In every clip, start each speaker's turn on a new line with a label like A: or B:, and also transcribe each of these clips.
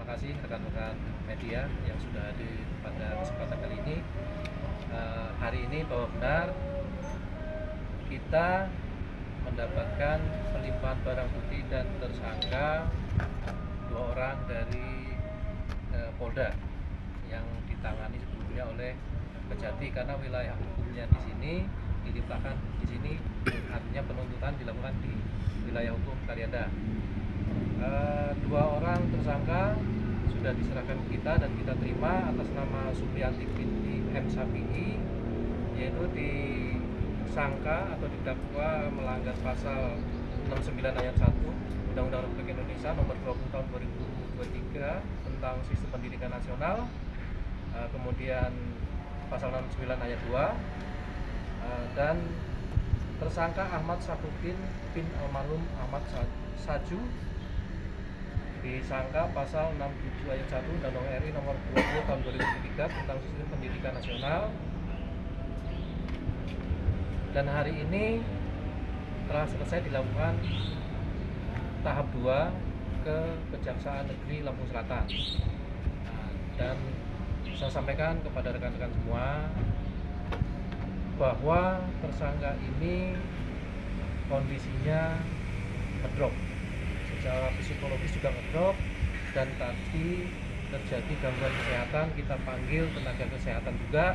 A: kasih rekan-rekan media yang sudah hadir pada kesempatan kali ini. Hari ini bahwa benar kita mendapatkan pelimpahan barang bukti dan tersangka 2 orang dari Polda yang ditangani sebelumnya oleh Kejati, karena wilayah hukumnya di sini dilimpahkan di sini, artinya penuntutan dilakukan di wilayah hukum Kalianda. 2 orang tersangka sudah diserahkan ke kita dan kita terima atas nama Supriyanti binti M. Sapi'i, yaitu disangka atau didakwa melanggar pasal 69 ayat 1 Undang-Undang Republik Indonesia nomor 20 tahun 2023 tentang Sistem Pendidikan Nasional, kemudian pasal 69 ayat 2, dan tersangka Ahmad Sapuddin bin almarhum Ahmad Saju disangka pasal 67 ayat 1 Undang-Undang RI nomor 20 tahun 2003 tentang Sistem Pendidikan Nasional. Dan hari ini telah selesai dilakukan tahap 2 ke Kejaksaan Negeri Lampung Selatan. Dan saya sampaikan kepada rekan-rekan semua bahwa tersangka ini kondisinya ngedrop, secara psikologis juga ngedrop, dan tadi terjadi gangguan kesehatan. Kita panggil tenaga kesehatan juga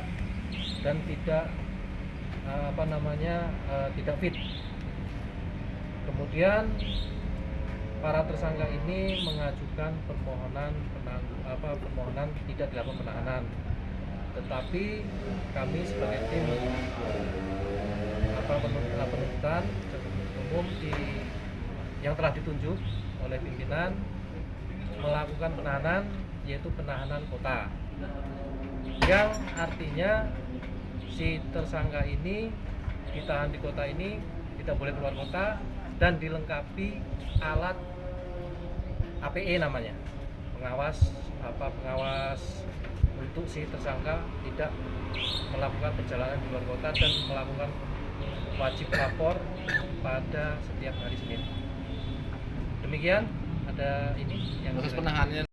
A: dan tidak tidak fit. Kemudian para tersangka ini mengajukan permohonan tidak dilakukan penahanan, tetapi kami sebagai tim penuntutan umum yang telah ditunjuk oleh pimpinan melakukan penahanan, yaitu penahanan kota, yang artinya si tersangka ini ditahan di kota ini, tidak boleh keluar kota, dan dilengkapi alat APE namanya, pengawas untuk si tersangka tidak melakukan perjalanan di luar kota dan melakukan wajib lapor pada setiap hari Senin. Demikian, ada ini yang
B: proses penahanannya.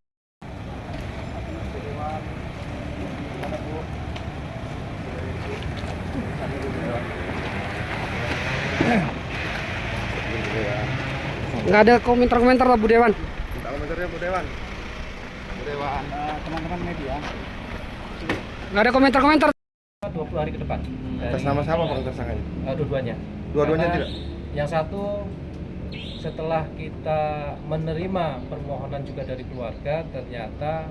C: Nggak ada komentar-komentar lah Bu Dewan.
B: Minta komentarnya Bu Dewan.
D: Teman-teman media.
C: Nggak ada komentar-komentar.
A: 20 hari ke depan.
B: Atas nama siapa Bang tersangkanya?
A: Dua-duanya.
B: Dua-duanya
A: Karena
B: tidak?
A: Yang satu, setelah kita menerima permohonan juga dari keluarga, ternyata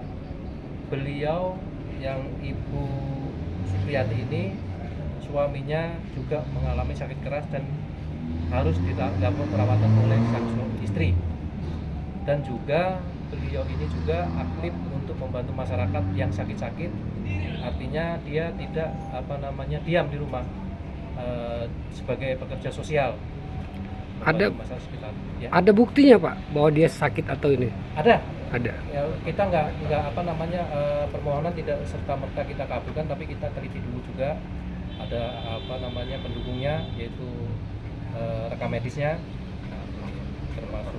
A: beliau yang Ibu Supriyanti ini, suaminya juga mengalami sakit keras dan harus dilakukan perawatan oleh sang istri. Dan juga beliau ini juga aktif untuk membantu masyarakat yang sakit-sakit, artinya dia tidak diam di rumah sebagai pekerja sosial.
C: Ada
A: masalah sekitar, ya.
C: Ada buktinya Pak bahwa dia sakit atau ini?
A: Ada. Ya, kita nggak permohonan tidak serta merta kita kabulkan, tapi kita teliti dulu juga. Ada pendukungnya, yaitu rekam medisnya, termasuk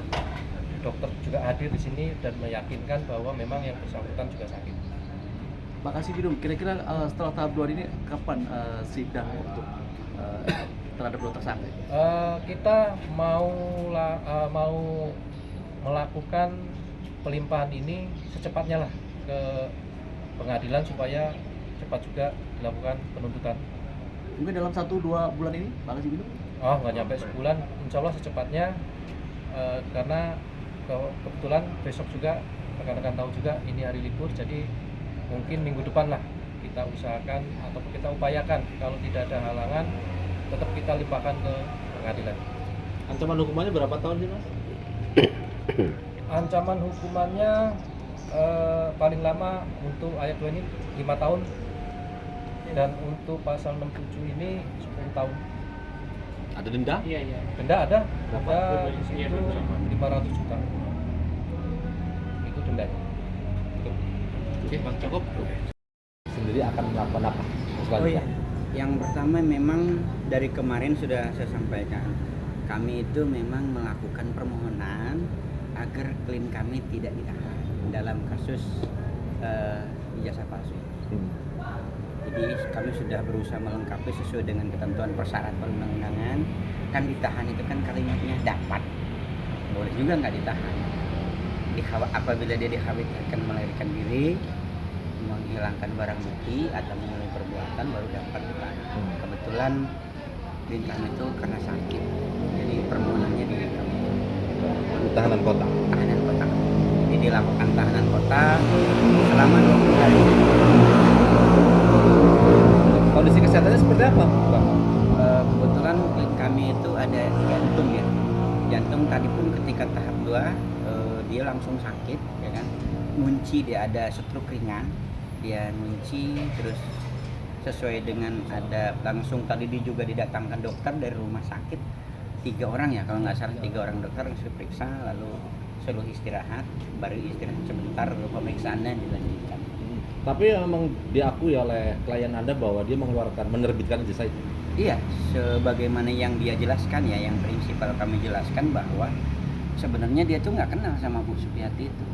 A: dokter juga hadir di sini dan meyakinkan bahwa memang yang bersangkutan juga sakit.
D: Pak Kasih Bidum, kira-kira setelah tahap 2 ini kapan sidang untuk terhadap 2 tersangka?
A: Kita mau melakukan pelimpahan ini secepatnya lah ke pengadilan supaya cepat juga dilakukan penuntutan.
D: Mungkin dalam 1-2 bulan ini, Pak Kasih Bidum?
A: Nggak nyampe sebulan, insya Allah secepatnya, karena kebetulan besok juga rekan-rekan tahu juga ini hari libur, jadi mungkin minggu depan lah kita usahakan ataupun kita upayakan, kalau tidak ada halangan tetap kita limpahkan ke pengadilan.
B: Ancaman hukumannya berapa tahun sih Mas?
A: Ancaman hukumannya paling lama untuk ayat 2 ini 5 tahun, dan untuk pasal 67 ini 10 tahun.
B: Ada denda?
A: Iya. Denda ada. Denda di situ 500 juta. Itu dendanya.
B: Oke, Bang, cukup.
E: Sendiri akan melakukan apa?
F: Oh iya, yang pertama memang dari kemarin sudah saya sampaikan, kami itu memang melakukan permohonan agar klien kami tidak ditahan. dalam kasus ijazah palsu ini.
B: Hmm.
F: Jadi kami sudah berusaha melengkapi sesuai dengan ketentuan persyaratan perundang-undangan. Kan ditahan itu kan kalimatnya dapat, boleh juga nggak ditahan. Apabila dia dikhawatirkan melarikan diri, menghilangkan barang bukti atau mengulangi perbuatan baru dapat ditahan. Kebetulan Bintang itu karena sakit, jadi permohonannya di kami
B: Tahanan kota.
F: tahanan kota. Jadi dilakukan tahanan kota selama 20 hari.
B: Kondisi kesehatannya seperti apa, Bang?
F: Kebetulan klien kami itu ada jantung ya. Jantung tadi pun ketika tahap 2 dia langsung sakit ya kan. Ngunci, dia ada stroke ringan. Dia ngunci terus sesuai dengan ada langsung tadi dia juga didatangkan dokter dari rumah sakit 3 orang ya kalau nggak salah 3 orang dokter yang sudah periksa lalu suruh istirahat baru istirahat sebentar lalu pemeriksaannya dilanjutkan.
B: Tapi memang diakui oleh klien Anda bahwa dia menerbitkan ijazah itu.
F: Iya, sebagaimana yang dia jelaskan ya, yang prinsipal kami jelaskan bahwa sebenarnya dia tuh nggak kenal sama Bu Supiati itu,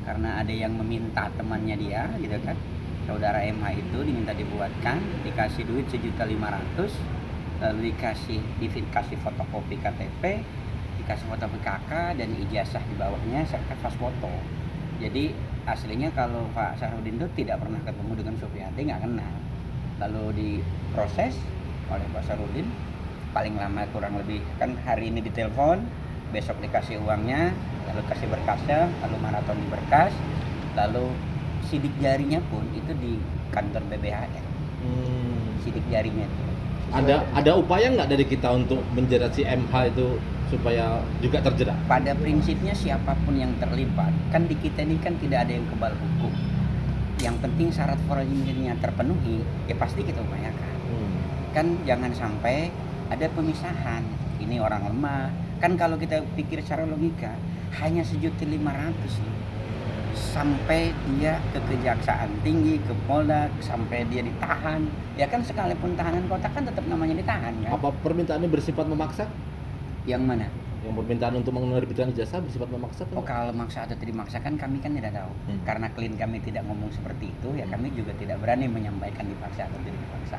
F: karena ada yang meminta temannya dia, gitu kan, saudara MH itu diminta dibuatkan, dikasih duit 1.500.000, lalu dikasih fotokopi KTP, dikasih fotokopi KK dan ijazah di bawahnya serta pas foto. Jadi aslinya kalau Pak Sahrudin itu tidak pernah ketemu dengan Supiati, nggak kenal. Lalu diproses oleh Pak Sahrudin, paling lama kurang lebih kan hari ini ditelepon, besok dikasih uangnya, lalu kasih berkasnya, lalu maraton di berkas, lalu sidik jarinya pun itu di kantor BBHN. Sidik jarinya itu.
B: Ada upaya nggak dari kita untuk menjerat si MH itu supaya juga terjerat?
F: Pada prinsipnya siapapun yang terlibat, kan di kita ini kan tidak ada yang kebal hukum. Yang penting syarat formalnya terpenuhi, ya pasti kita upayakan. Kan jangan sampai ada pemisahan. Ini orang lemah. Kan kalau kita pikir secara logika, hanya 1.500.000 sampai dia ke Kejaksaan Tinggi, ke Polda, sampai dia ditahan. Ya kan sekalipun tahanan kota kan tetap namanya ditahan kan?
B: Apa permintaannya bersifat memaksa?
F: Yang mana?
B: Yang permintaan untuk menerbitkan ijazah bersifat memaksa?
F: Oh, kalau maksa atau tidak dimaksakan kami kan tidak tahu. Karena klien kami tidak ngomong seperti itu, ya kami juga tidak berani menyampaikan dipaksa atau tidak dipaksa.